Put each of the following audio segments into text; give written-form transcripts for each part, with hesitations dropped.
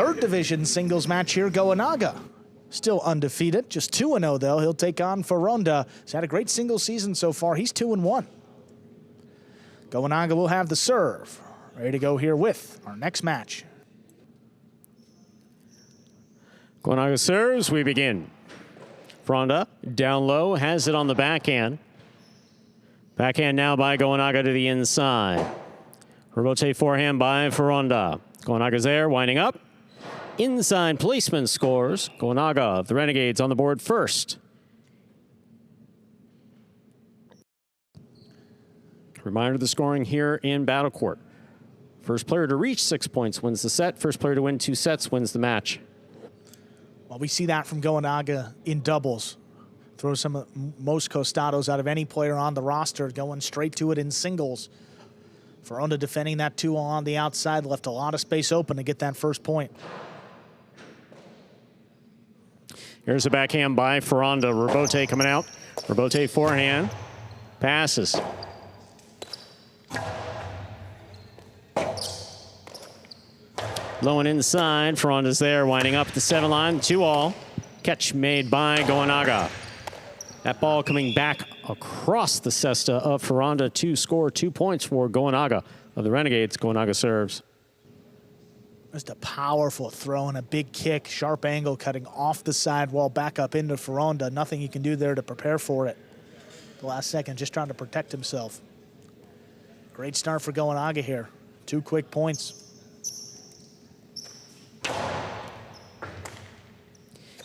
third division singles match here, Goenaga. Still undefeated, just 2-0 though. He'll take on Foronda. He's had a great singles season so far. He's 2-1. Goenaga will have the serve. Ready to go here with our next match. Goenaga serves, we begin. Foronda down low, has it on the backhand. Backhand now by Goenaga to the inside. Rebote forehand by Foronda. Goenaga's there, winding up. Inside policeman scores. Goenaga of the Renegades on the board first. Reminder of the scoring here in Battle Court. First player to reach 6 points wins the set. First player to win 2 sets wins the match. Well, we see that from Goenaga in doubles. Throw some of most costados out of any player on the roster, going straight to it in singles. Foronda defending that 2 on the outside, left a lot of space open to get that first point. Here's a backhand by Foronda. Rebote coming out. Rebote forehand. Passes. Low and inside. Foronda's there, winding up the 7 line. 2-all. Catch made by Goenaga. That ball coming back across the cesta of Foronda to score 2 points for Goenaga of the Renegades. Goenaga serves. Just a powerful throw and a big kick, sharp angle cutting off the sidewall back up into Foronda. Nothing he can do there to prepare for it. The last second just trying to protect himself. Great start for Goenaga here. 2 quick points.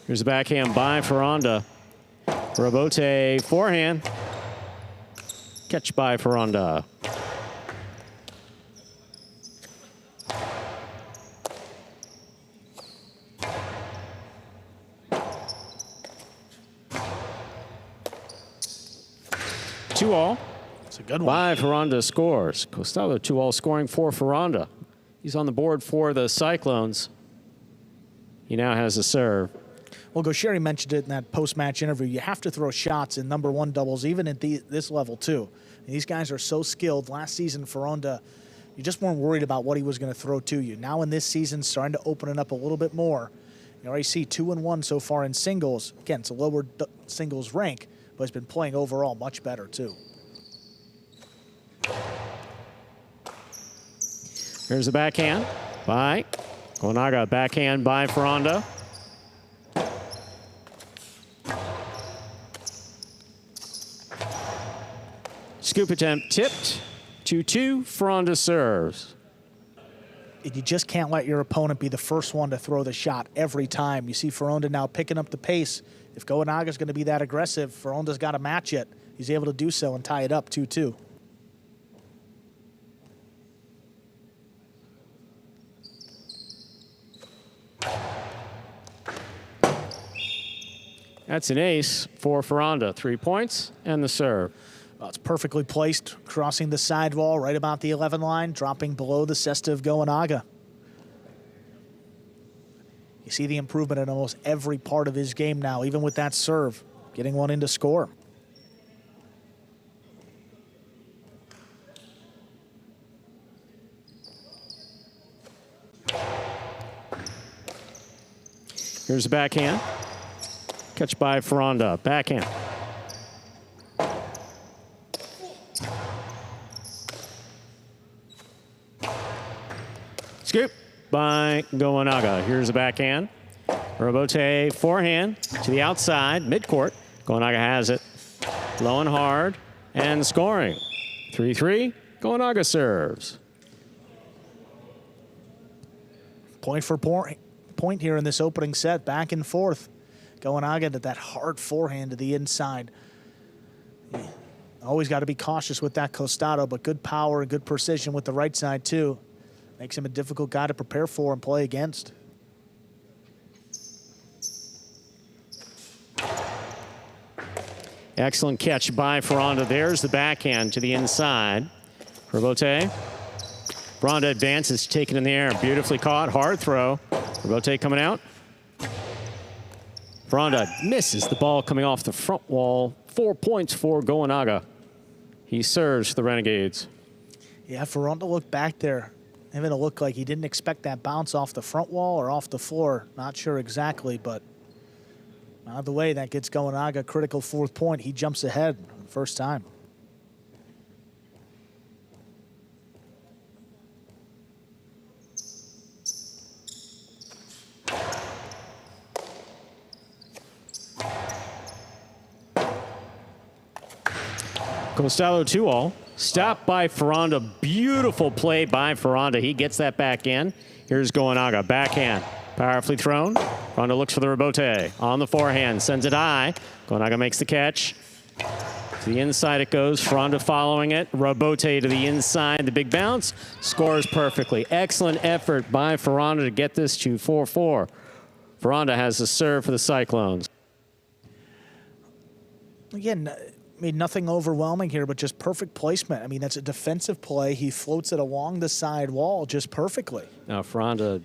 Here's a backhand by Foronda. Rebote forehand. Catch by Foronda. Two-all. It's a good one. By Foronda scores. Costado 2-all scoring for Foronda. He's on the board for the Cyclones. He now has a serve. Well, Gaucheri mentioned it in that post-match interview. You have to throw shots in #1 doubles, even at this level, too. And these guys are so skilled. Last season, Foronda, you just weren't worried about what he was going to throw to you. Now in this season, starting to open it up a little bit more. You already see 2-1 so far in singles. Again, it's a lower singles rank, but he's been playing overall much better, too. Here's a backhand by Goenaga. Backhand by Foronda. Scoop attempt tipped. 2-2. Foronda serves. You just can't let your opponent be the first one to throw the shot every time. You see Foronda now picking up the pace. If Goenaga's going to be that aggressive, Foronda's got to match it. He's able to do so and tie it up 2-2. That's an ace for Foronda. 3 points and the serve. Well, it's perfectly placed, crossing the sidewall right about the 11 line, dropping below the cesta of Goenaga. You see the improvement in almost every part of his game now, even with that serve, getting one in to score. Here's a backhand. Catch by Foronda. Backhand. Scoop by Goenaga. Here's a backhand. Rebote forehand to the outside, midcourt. Goenaga has it. Low and hard and scoring. 3-3. Goenaga serves. Point for point here in this opening set, back and forth. Goenaga to that hard forehand to the inside. Always got to be cautious with that costado, but good power and good precision with the right side too. Makes him a difficult guy to prepare for and play against. Excellent catch by Foronda. There's the backhand to the inside. Rebote. Foronda advances, taken in the air. Beautifully caught, hard throw. Rebote coming out. Foronda misses the ball coming off the front wall. 4 points for Goenaga. He serves the Renegades. Yeah, Foronda looked back there Even it looked like he didn't expect that bounce off the front wall or off the floor. Not sure exactly, but either way, that gets Goenaga a critical 4th point. He jumps ahead first time. Costello 2-all. Stopped by Foronda. Beautiful play by Foronda. He gets that back in. Here's Goenaga. Backhand. Powerfully thrown. Foronda looks for the rebote. On the forehand. Sends it high. Goenaga makes the catch. To the inside it goes. Foronda following it. Rebote to the inside. The big bounce. Scores perfectly. Excellent effort by Foronda to get this to 4-4. Foronda has the serve for the Cyclones. Again, I mean, nothing overwhelming here, but just perfect placement. I mean, that's a defensive play. He floats it along the side wall just perfectly. Now, Foronda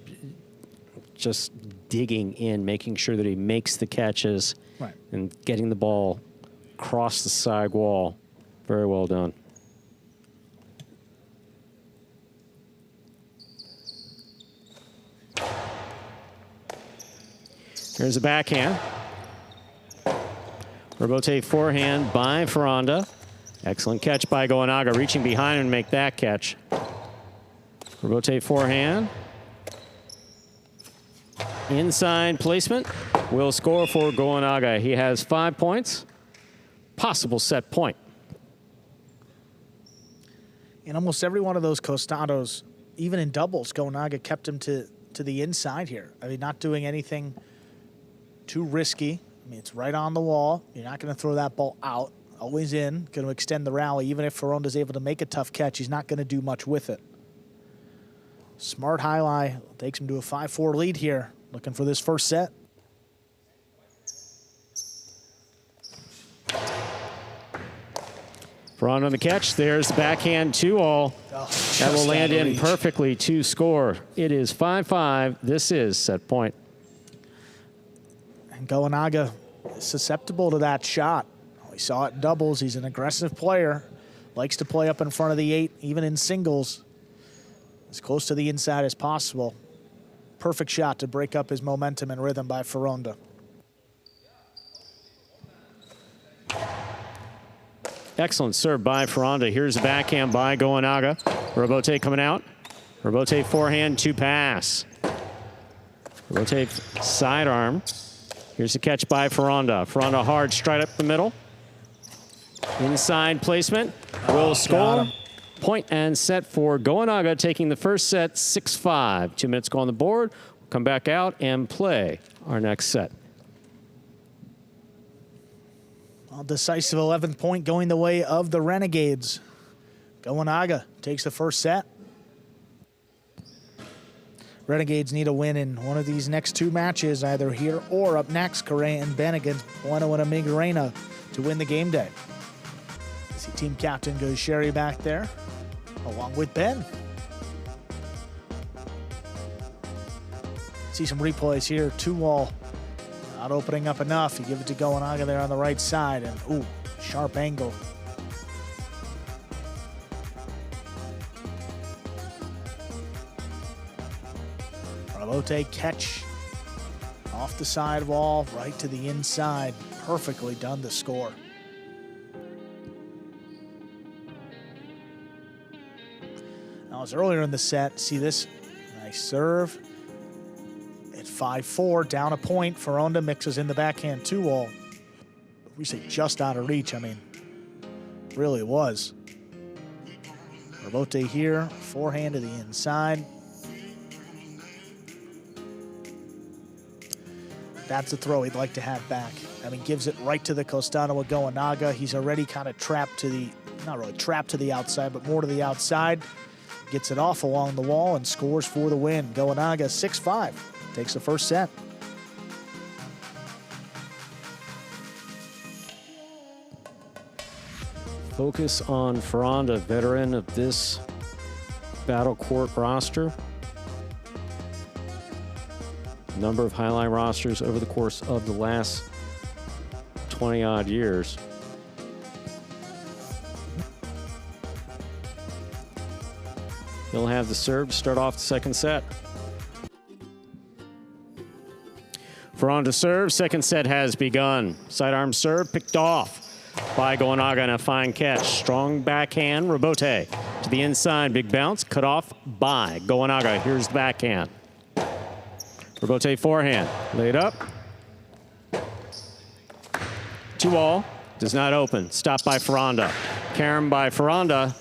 just digging in, making sure that he makes the catches and getting the ball across the side wall. Very well done. Here's a backhand. Rebote forehand by Foronda. Excellent catch by Goenaga, reaching behind and make that catch. Rebote forehand. Inside placement will score for Goenaga. He has 5 points. Possible set point. In almost every one of those costados, even in doubles, Goenaga kept him to the inside here. I mean, not doing anything too risky. I mean, it's right on the wall. You're not going to throw that ball out. Always in. Going to extend the rally. Even if Foronda's able to make a tough catch, he's not going to do much with it. Smart Jai-Alai takes him to a 5-4 lead here. Looking for this first set. Foronda on the catch. There's the backhand 2-all. That will land in perfectly to score. It is 5-5. This is set point. And Goenaga is susceptible to that shot. We saw it in doubles. He's an aggressive player. Likes to play up in front of the 8, even in singles. As close to the inside as possible. Perfect shot to break up his momentum and rhythm by Foronda. Excellent serve by Foronda. Here's the backhand by Goenaga. Rebote coming out. Rebote forehand, 2-pass. Rebote sidearm. Here's the catch by Foronda. Foronda hard straight up the middle. Inside placement. Will score. Point and set for Goenaga, taking the first set 6-5. 2 minutes go on the board. We'll come back out and play our next set. Well, decisive 11th point going the way of the Renegades. Goenaga takes the first set. Renegades need a win in one of these next 2 matches, either here or up next. Correa and Ben against Bueno and Amigarena to win the game day. See team captain goes Sherry back there, along with Ben. See some replays here. 2-wall not opening up enough. You give it to Goenaga there on the right side, and ooh, sharp angle. Rebote catch off the side wall, right to the inside. Perfectly done to score. Now, as earlier in the set, see this nice serve. At 5-4, down a point. Foronda mixes in the backhand 2-wall. We say just out of reach. I mean, really was. Rebote here, forehand to the inside. That's a throw he'd like to have back. I mean, gives it right to the Costano with Goenaga. He's already kind of trapped to the, not really trapped to the outside, but more to the outside. Gets it off along the wall and scores for the win. Goenaga 6-5, takes the first set. Focus on Foronda, veteran of this Battle Court roster. Number of highlight rosters over the course of the last 20-odd years. He'll have the serve to start off the second set. Foronda serve, second set has begun. Sidearm serve picked off by Goenaga and a fine catch. Strong backhand, rebote to the inside, big bounce, cut off by Goenaga. Here's the backhand. Rebote forehand, laid up. 2-all, does not open. Stopped by Foronda. Carom by Foronda.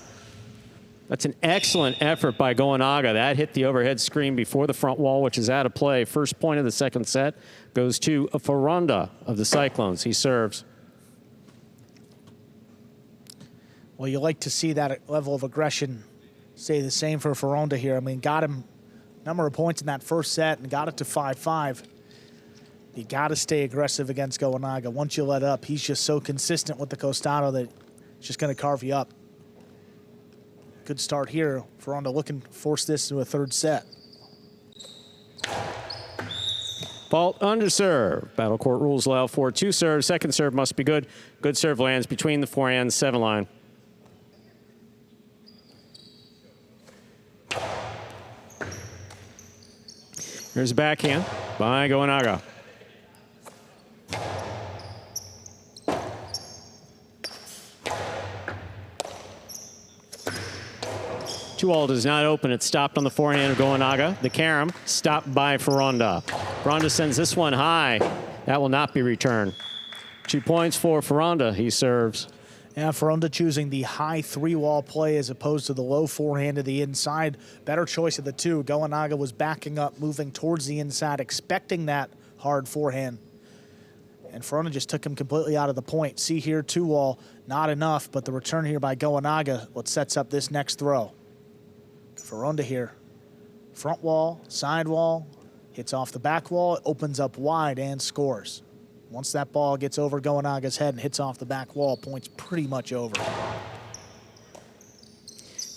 That's an excellent effort by Goenaga. That hit the overhead screen before the front wall, which is out of play. First point of the second set goes to Foronda of the Cyclones. He serves. Well, you like to see that level of aggression stay the same for Foronda here. I mean, got him a number of points in that first set and got it to 5-5. You got to stay aggressive against Goenaga. Once you let up, he's just so consistent with the costado that it's just going to carve you up. Good start here. Foronda looking to force this to a third set. Fault under serve. Battle court rules allow for 2 serves. Second serve must be good. Good serve lands between the forehand 7 line. Here's a backhand by Goenaga. Two-all does not open. It's stopped on the forehand of Goenaga. The carom stopped by Foronda. Foronda sends this one high. That will not be returned. 2 points for Foronda. He serves. Yeah, Foronda choosing the high 3-wall play as opposed to the low forehand to the inside. Better choice of the two. Goenaga was backing up, moving towards the inside, expecting that hard forehand. And Foronda just took him completely out of the point. See here, 2-wall, not enough, but the return here by Goenaga, what sets up this next throw. Foronda here, front wall, side wall, hits off the back wall, opens up wide and scores. Once that ball gets over Goenaga's head and hits off the back wall, point's pretty much over.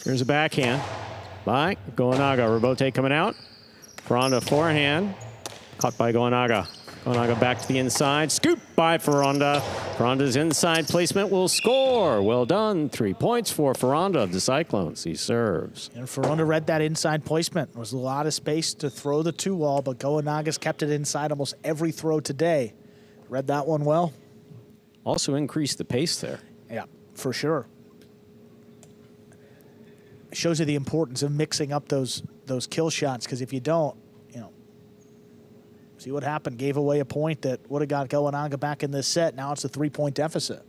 Here's a backhand by Goenaga. Rebote coming out. Foronda forehand, caught by Goenaga. Goenaga back to the inside, scoop by Foronda. Foronda's inside placement will score. Well done. 3 points for Foronda of the Cyclones. He serves. And Foronda read that inside placement. There was a lot of space to throw the 2-wall, but Goenaga's kept it inside almost every throw today. Read that one well. Also increased the pace there. Yeah, for sure. It shows you the importance of mixing up those kill shots, because if you don't, see what happened. Gave away a point that would have got Goenaga back in this set. Now it's a 3-point deficit.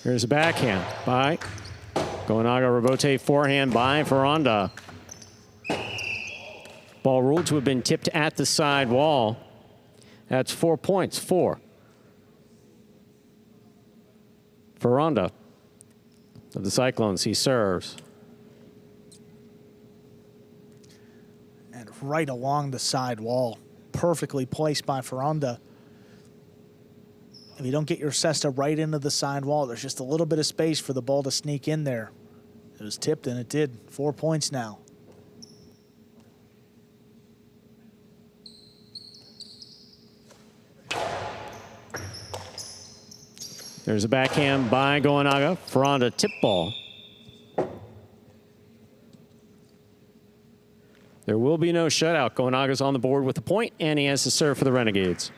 Here's a backhand by Goenaga. Rebote forehand by Foronda. Ball ruled to have been tipped at the side wall. That's 4 points for Foronda of the Cyclones. He serves. And right along the side wall, perfectly placed by Foronda. If you don't get your cesta right into the side wall, there's just a little bit of space for the ball to sneak in there. It was tipped, and it did. 4 points now. There's a backhand by Goenaga. Foronda tip ball. There will be no shutout. Goenaga's on the board with the point, and he has to serve for the Renegades.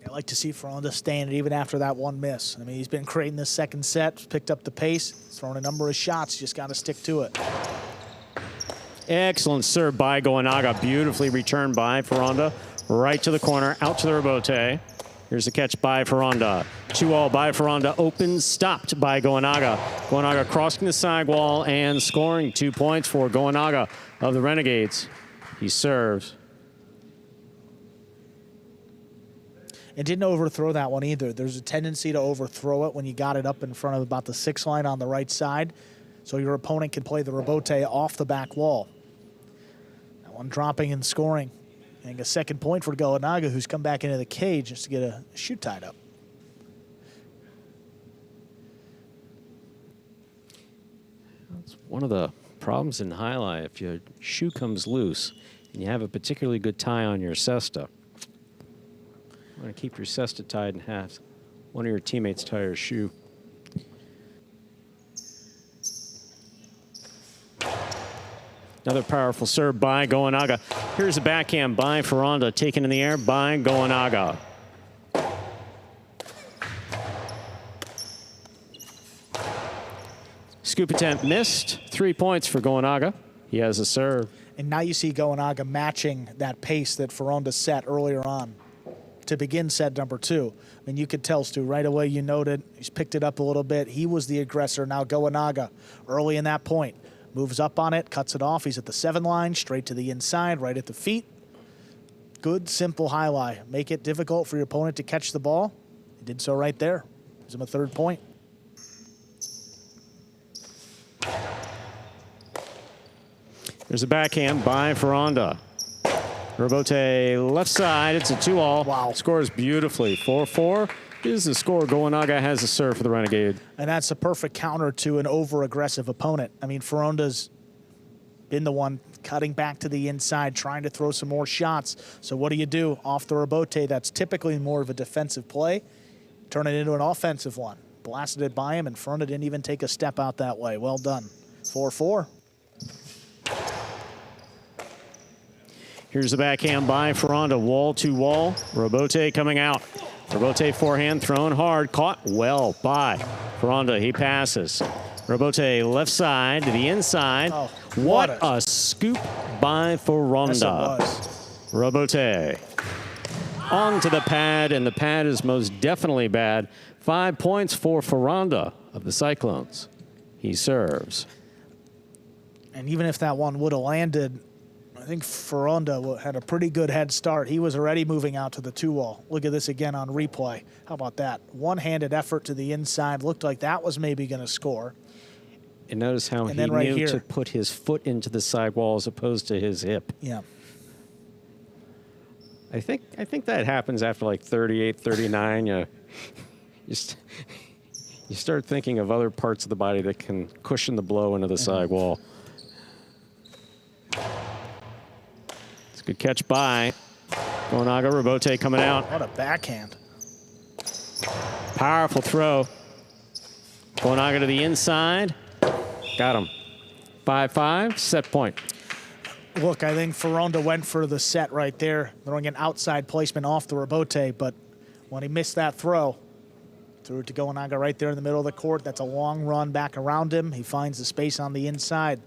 I like to see Foronda staying it even after that one miss. I mean, he's been creating this second set, picked up the pace, thrown a number of shots, just got to stick to it. Excellent serve by Goenaga. Beautifully returned by Foronda. Right to the corner, out to the rebote. Here's the catch by Foronda. 2-all by Foronda. Open, stopped by Goenaga. Goenaga crossing the side wall and scoring. 2 points for Goenaga of the Renegades. He serves. And didn't overthrow that one either. There's a tendency to overthrow it when you got it up in front of about the 6 line on the right side, so your opponent can play the rebote off the back wall. That one dropping and scoring. And a second point for Goenaga, who's come back into the cage just to get a shoe tied up. That's one of the problems in highlight. If your shoe comes loose and you have a particularly good tie on your cesta, You want to keep your cesta tied and have one of your teammates tie your shoe. Another powerful serve by Goenaga. Here's a backhand by Foronda, taken in the air by Goenaga. Scoop attempt missed. 3 points for Goenaga. He has a serve. And now you see Goenaga matching that pace that Foronda set earlier on to begin set number 2. I mean, you could tell, Stu, right away you noted he's picked it up a little bit. He was the aggressor. Now Goenaga, early in that point, moves up on it, cuts it off. He's at the 7 line, straight to the inside, right at the feet. Good, simple highlight. Make it difficult for your opponent to catch the ball. He did so right there. Gives him a 3rd point. There's a backhand by Foronda. Robote left side. It's a 2-all. Wow. Scores beautifully. 4-4 is the score. Goenaga has a serve for the Renegade. And that's a perfect counter to an over-aggressive opponent. I mean, Foronda's been the one cutting back to the inside, trying to throw some more shots. So what do? Off the Robote, that's typically more of a defensive play. Turn it into an offensive one. Blasted it by him, and Foronda didn't even take a step out that way. Well done. 4-4. Here's the backhand by Foronda, wall to wall. Robote coming out. Robote forehand thrown hard, caught well by Foronda. He passes. Robote left side to the inside. Oh, what a scoop by Foronda. Yes, it was. Robote onto the pad, and the pad is most definitely bad. 5 points for Foronda of the Cyclones. He serves. And even if that one would have landed, I think Foronda had a pretty good head start. He was already moving out to the 2-wall. Look at this again on replay. How about that? One-handed effort to the inside. Looked like that was maybe going to score. And notice how he right knew here, to put his foot into the sidewall as opposed to his hip. Yeah. I think that happens after like 38, 39. You start thinking of other parts of the body that can cushion the blow into the sidewall. It's a good catch by Goenaga. Robote coming out. What a backhand. Powerful throw. Goenaga to the inside. Got him. 5-5, set point. Look, I think Foronda went for the set right there, throwing an outside placement off the Robote, but when he missed that throw, threw it to Goenaga right there in the middle of the court. That's a long run back around him. He finds the space on the inside.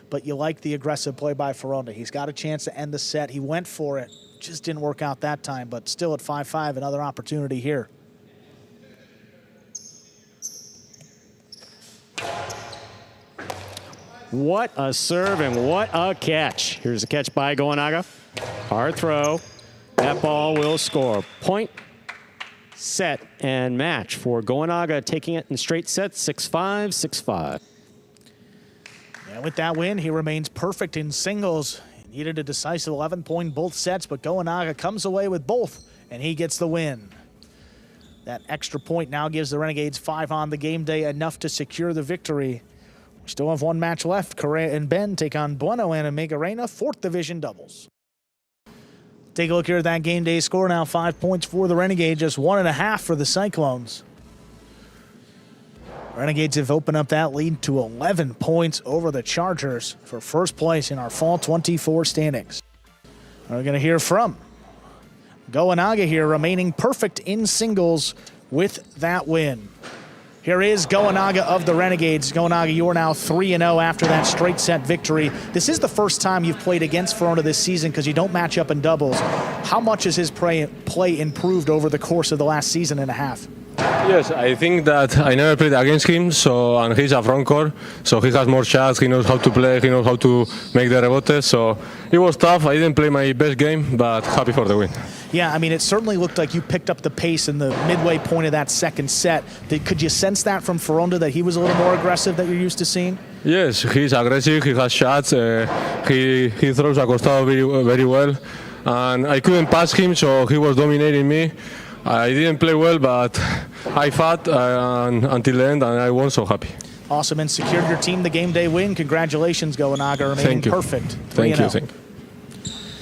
But you like the aggressive play by Foronda. He's got a chance to end the set. He went for it. Just didn't work out that time, but still at 5-5, another opportunity here. What a serve and what a catch. Here's a catch by Goenaga. Hard throw. That ball will score. Point, set, and match for Goenaga, taking it in straight sets, 6-5, 6-5. And with that win, he remains perfect in singles. He needed a decisive 11-point both sets, but Goenaga comes away with both, and he gets the win. That extra point now gives the Renegades 5 on the game day, enough to secure the victory. We still have one match left. Correa and Ben take on Bueno and Omega Reina, 4th Division doubles. Take a look here at that game day score now. 5 points for the Renegades, just 1.5 for the Cyclones. Renegades have opened up that lead to 11 points over the Chargers for first place in our Fall 24 standings. We're going to hear from Goenaga here, remaining perfect in singles with that win. Here is Goenaga of the Renegades. Goenaga, you are now 3-0 after that straight set victory. This is the first time you've played against Foronda this season because you don't match up in doubles. How much has his play improved over the course of the last season and a half? Yes, I think that I never played against him, and he's a front court, so he has more shots, he knows how to play, he knows how to make the rebotes, so it was tough. I didn't play my best game, but happy for the win. Yeah, I mean, it certainly looked like you picked up the pace in the midway point of that second set. Could you sense that from Foronda, that he was a little more aggressive that you're used to seeing? Yes, he's aggressive, he has shots, he throws acostado very well, and I couldn't pass him, so he was dominating me. I didn't play well, but I fought until the end, and I was so happy. Awesome, and secured your team the game day win. Congratulations, Goenaga, remaining perfect. Thank you.